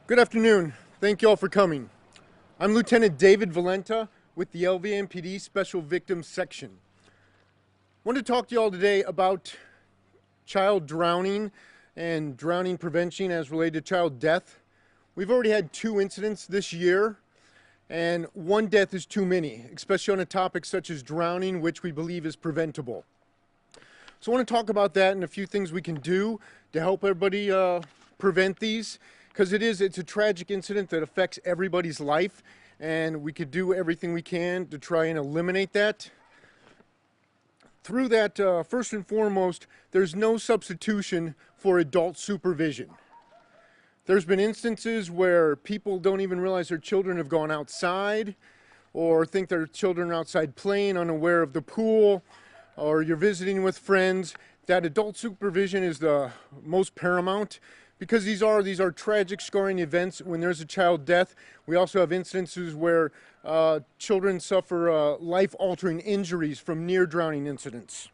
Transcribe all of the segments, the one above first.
Good afternoon. Thank you all for coming. I'm Lieutenant David Valenta with the LVMPD Special Victims Section. I want to talk to you all today about child drowning and drowning prevention as related to child death. We've already had 2 incidents this year, and 1 death is too many, especially on a topic such as drowning, which we believe is preventable. So I want to talk about that and a few things we can do to help everybody prevent these, because it's a tragic incident that affects everybody's life, and we could do everything we can to try and eliminate that. Through that, first and foremost, there's no substitution for adult supervision. There's been instances where people don't even realize their children have gone outside, or think their children are outside playing, unaware of the pool, or you're visiting with friends. That adult supervision is the most paramount, because these are tragic, scarring events. When there's a child death, we also have instances where children suffer life-altering injuries from near drowning incidents.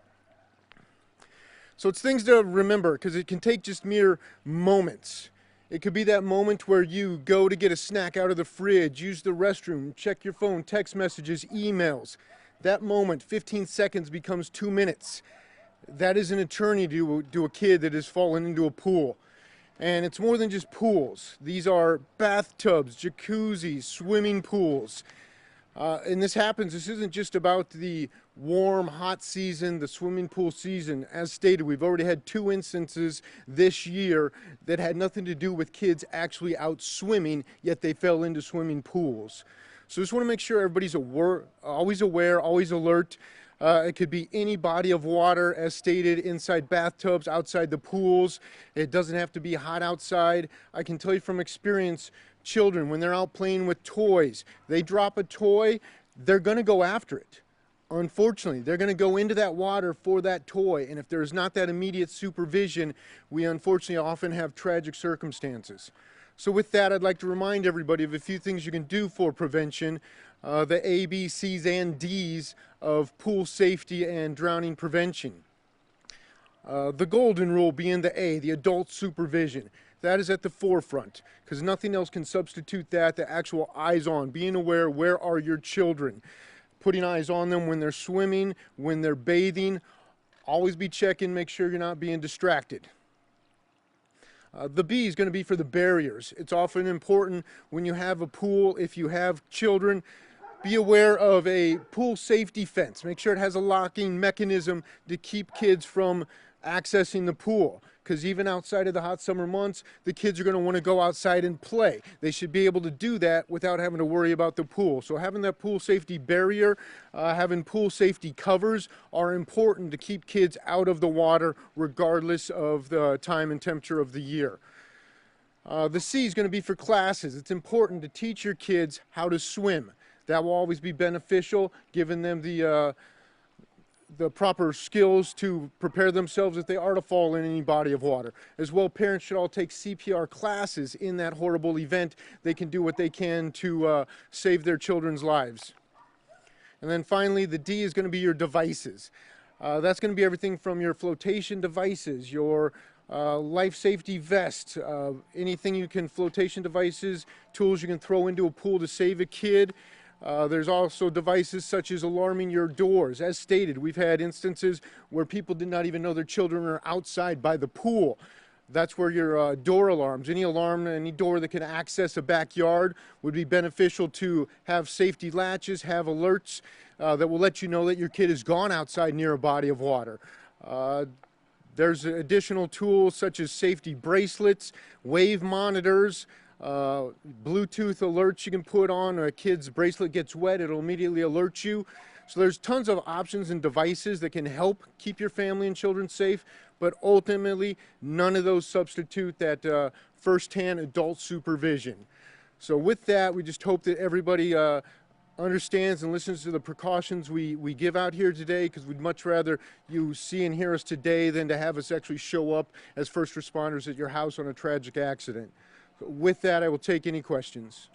So it's things to remember, because it can take just mere moments. It could be that moment where you go to get a snack out of the fridge, use the restroom, check your phone, text messages, emails. That moment, 15 seconds, becomes 2 minutes. That is an eternity to a kid that has fallen into a pool. And it's more than just pools. These are bathtubs, jacuzzis, swimming pools. And this isn't just about the warm, hot season, the swimming pool season. As stated, we've already had 2 instances this year that had nothing to do with kids actually out swimming, yet they fell into swimming pools. So just want to make sure everybody's always aware, always alert. It could be any body of water, as stated, inside bathtubs, outside the pools. It doesn't have to be hot outside. I can tell you from experience, children, when they're out playing with toys, they drop a toy, they're going to go after it. Unfortunately, they're going to go into that water for that toy, and if there's not that immediate supervision, we unfortunately often have tragic circumstances. So with that, I'd like to remind everybody of a few things you can do for prevention, the A, B, C's, and D's of pool safety and drowning prevention. The golden rule being the A, the adult supervision. That is at the forefront, because nothing else can substitute that, the actual eyes on, being aware, where are your children, putting eyes on them when they're swimming, when they're bathing. Always be checking, make sure you're not being distracted. The B is going to be for the barriers. It's often important when you have a pool, if you have children, be aware of a pool safety fence. Make sure it has a locking mechanism to keep kids from accessing the pool. Because even outside of the hot summer months, the kids are going to want to go outside and play. They should be able to do that without having to worry about the pool. So having that pool safety barrier, having pool safety covers are important to keep kids out of the water regardless of the time and temperature of the year. The C is going to be for classes. It's important to teach your kids how to swim. That will always be beneficial, giving them the proper skills to prepare themselves if they are to fall in any body of water. As well, parents should all take CPR classes in that horrible event. They can do what they can to save their children's lives. And then finally, the D is going to be your devices. That's going to be everything from your flotation devices, your life safety vest, anything you can, flotation devices, tools you can throw into a pool to save a kid. There's also devices such as alarming your doors. As stated, we've had instances where people did not even know their children are outside by the pool. That's where your door alarms, any alarm, any door that can access a backyard would be beneficial to have safety latches, have alerts that will let you know that your kid has gone outside near a body of water. There's additional tools such as safety bracelets, wave monitors, Bluetooth alerts you can put on. A kid's bracelet gets wet, it'll immediately alert you. So there's tons of options and devices that can help keep your family and children safe, but ultimately none of those substitute that first-hand adult supervision. So with that, we just hope that everybody understands and listens to the precautions we give out here today, because we'd much rather you see and hear us today than to have us actually show up as first responders at your house on a tragic accident. With that, I will take any questions.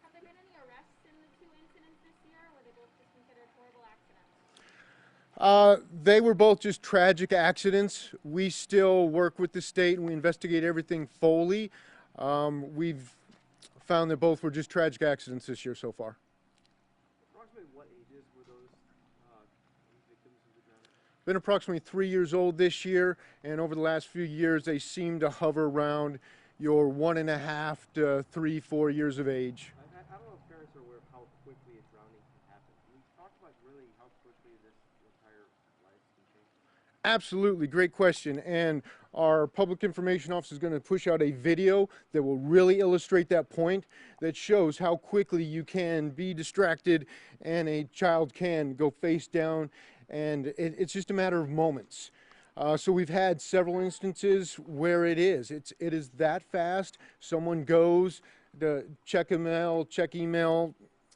Have there been any arrests in the 2 incidents this year, or were they both just considered horrible accidents? They were both just tragic accidents. We still work with the state and we investigate everything fully. We've found that both were just tragic accidents this year so far. Approximately what ages were those victims of the drowning? Been approximately 3 years old this year, and over the last few years they seem to hover around your 1.5 to 3, 4 years of age. I don't know if parents are aware of how quickly a drowning can happen. Can you talk about really how quickly this entire life can change? Absolutely, great question. And our public information office is going to push out a video that will really illustrate that point, that shows how quickly you can be distracted and a child can go face down, and it's just a matter of moments. So we've had several instances where it is that fast. Someone goes to check email,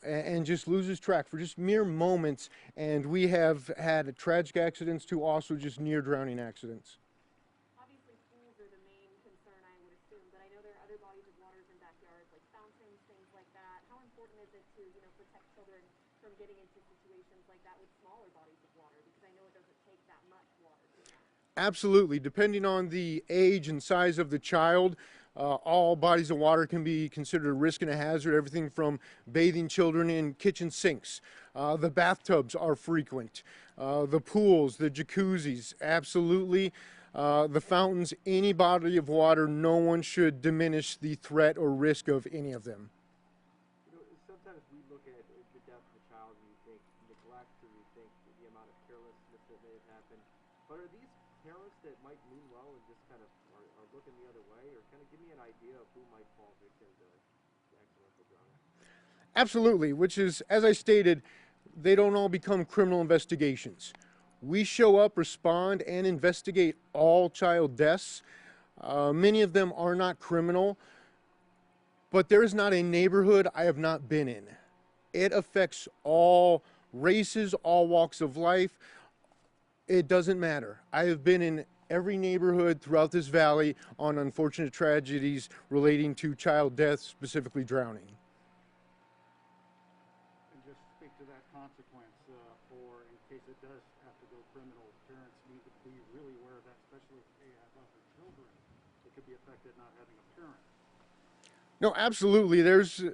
and just loses track for just mere moments. And we have had tragic accidents to also just near drowning accidents. Obviously, pools are the main concern, I would assume, but I know there are other bodies of water in backyards, like fountains, things like that. How important is it to, protect children from getting into situations like that with smaller bodies of water? Because I know it doesn't take that much water to drown. Absolutely. Depending on the age and size of the child, all bodies of water can be considered a risk and a hazard, everything from bathing children in kitchen sinks. The bathtubs are frequent. The pools, the jacuzzis, absolutely. The fountains, any body of water, no one should diminish the threat or risk of any of them. Sometimes we look at the death of a child and we think neglect, or we think the amount of carelessness that may have happened. But are these parents that might mean well and just kind of are looking the other way, or kind of give me an idea of who might fall victim to accidental drowning? Absolutely, which is, as I stated, they don't all become criminal investigations. We show up, respond, and investigate all child deaths. Many of them are not criminal, but there is not a neighborhood I have not been in. It affects all races, all walks of life. It doesn't matter. I have been in every neighborhood throughout this valley on unfortunate tragedies relating to child death, specifically drowning. And just speak to that consequence for in case it does have to go criminal, parents need to be really aware of that, especially if they have other children that could be affected not having a parent. No, absolutely. There's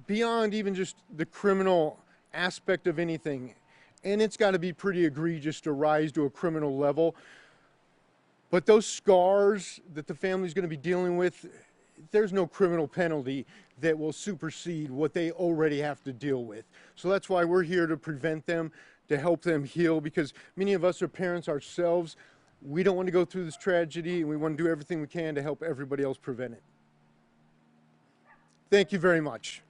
beyond even just the criminal aspect of anything, and it's got to be pretty egregious to rise to a criminal level. But those scars that the family's going to be dealing with, there's no criminal penalty that will supersede what they already have to deal with. So that's why we're here to prevent them, to help them heal, because many of us are parents ourselves. We don't want to go through this tragedy, and we want to do everything we can to help everybody else prevent it. Thank you very much.